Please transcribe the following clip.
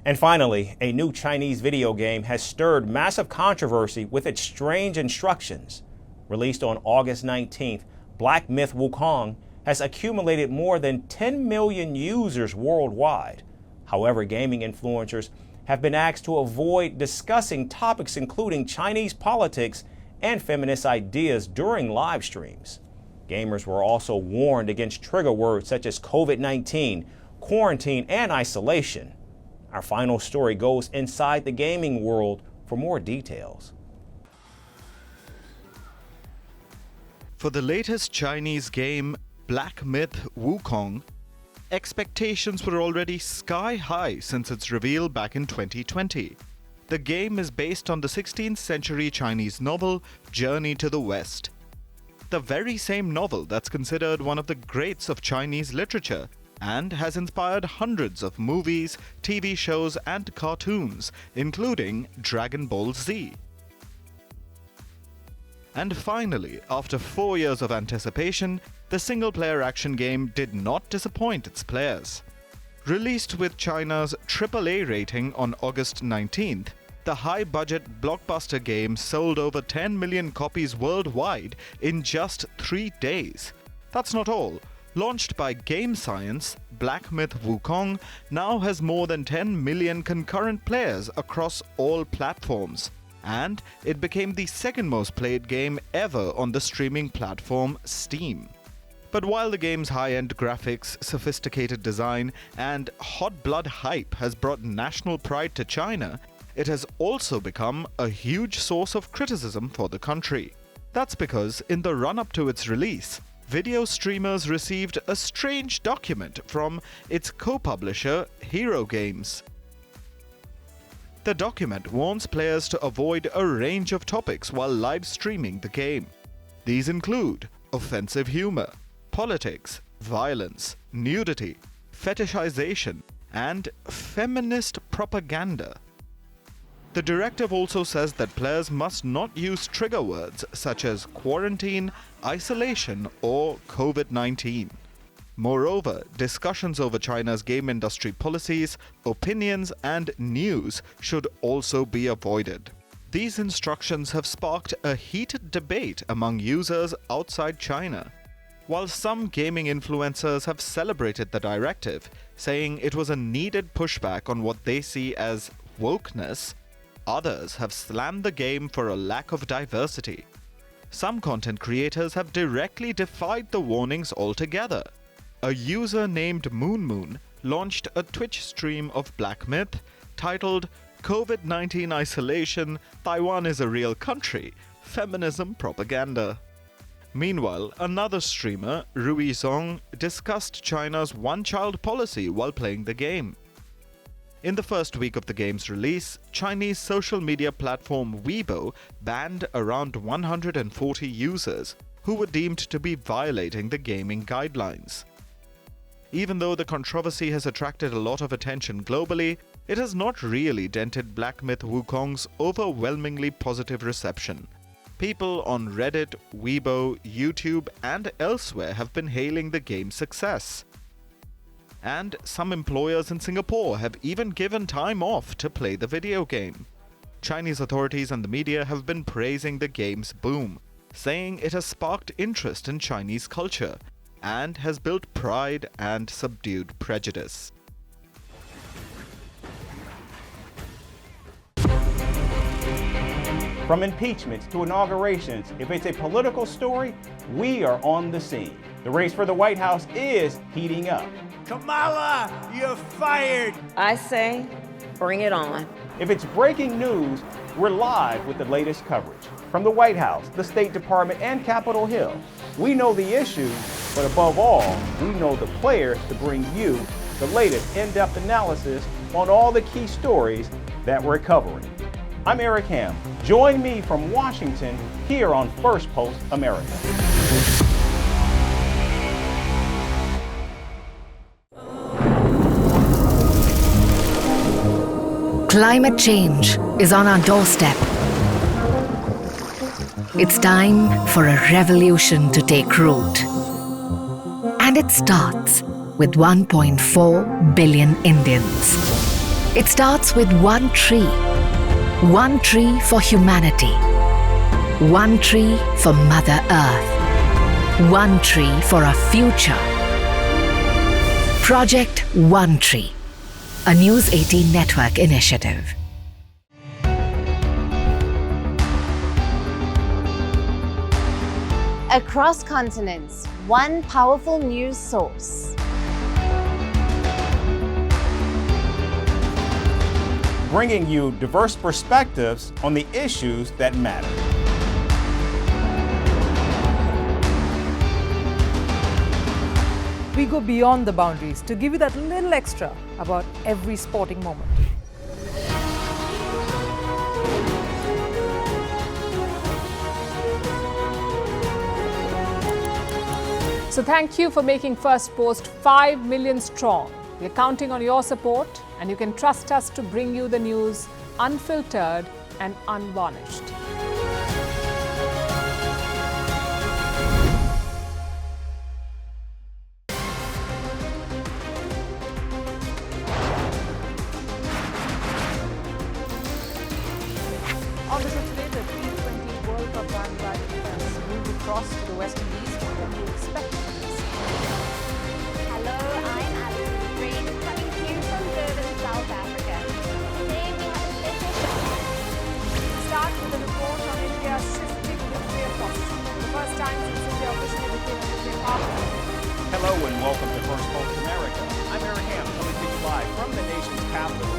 And finally, a new Chinese video game has stirred massive controversy with its strange instructions. Released on August 19th, Black Myth Wukong has accumulated more than 10 million users worldwide. However, gaming influencers have been asked to avoid discussing topics including Chinese politics and feminist ideas during live streams. Gamers were also warned against trigger words such as COVID-19, quarantine, and isolation. Our final story goes inside the gaming world for more details. For the latest Chinese game, Black Myth Wukong, expectations were already sky high since its reveal back in 2020. The game is based on the 16th century Chinese novel Journey to the West. The very same novel that's considered one of the greats of Chinese literature and has inspired hundreds of movies, TV shows, and cartoons, including Dragon Ball Z. And finally, after 4 years of anticipation, the single-player action game did not disappoint its players. Released with China's AAA rating on August 19th, the high-budget blockbuster game sold over 10 million copies worldwide in just 3 days. That's not all. Launched by Game Science, Black Myth Wukong now has more than 10 million concurrent players across all platforms, and it became the second most played game ever on the streaming platform Steam. But while the game's high-end graphics, sophisticated design, and hot blood hype has brought national pride to China, it has also become a huge source of criticism for the country. That's because in the run-up to its release, video streamers received a strange document from its co-publisher, Hero Games. The document warns players to avoid a range of topics while live streaming the game. These include offensive humor, politics, violence, nudity, fetishization, and feminist propaganda. The directive also says that players must not use trigger words such as quarantine, isolation, or COVID-19. Moreover, discussions over China's game industry policies, opinions, and news should also be avoided. These instructions have sparked a heated debate among users outside China. While some gaming influencers have celebrated the directive, saying it was a needed pushback on what they see as wokeness, others have slammed the game for a lack of diversity. Some content creators have directly defied the warnings altogether. A user named Moon launched a Twitch stream of Black Myth titled COVID-19 Isolation, Taiwan is a Real Country, Feminism Propaganda. Meanwhile, another streamer, Rui Zong, discussed China's one-child policy while playing the game. In the first week of the game's release, Chinese social media platform Weibo banned around 140 users who were deemed to be violating the gaming guidelines. Even though the controversy has attracted a lot of attention globally, it has not really dented Black Myth Wukong's overwhelmingly positive reception. People on Reddit, Weibo, YouTube, and elsewhere have been hailing the game's success. And some employers in Singapore have even given time off to play the video game. Chinese authorities and the media have been praising the game's boom, saying it has sparked interest in Chinese culture and has built pride and subdued prejudice. From impeachments to inaugurations, if it's a political story, we are on the scene. The race for the White House is heating up. Kamala, you're fired! I say, bring it on. If it's breaking news, we're live with the latest coverage. From the White House, the State Department, and Capitol Hill, we know the issues, but above all, we know the players to bring you the latest in-depth analysis on all the key stories that we're covering. I'm Eric Ham. Join me from Washington here on Firstpost America. Climate change is on our doorstep. It's time for a revolution to take root. And it starts with 1.4 billion Indians. It starts with one tree. One tree for humanity. One tree for Mother Earth. One tree for our future. Project One Tree, a News 18 network initiative. Across continents, one powerful news source. Bringing you diverse perspectives on the issues that matter. We go beyond the boundaries to give you that little extra about every sporting moment. So thank you for making Firstpost 5 million strong. We're counting on your support, and you can trust us to bring you the news unfiltered and unvarnished. On the show today, the T20 World Cup bandwagon has moved across to the West Indies. What can you expect from this? Hello, I'm Alison Green, coming to you from Durban, South Africa. Today we have a special show. Start with a report on India's shifting nuclear posture. The first time since India officially became a nuclear power. Hello and welcome to Firstpost America. I'm Aaron Ham, coming to you live from the nation's capital,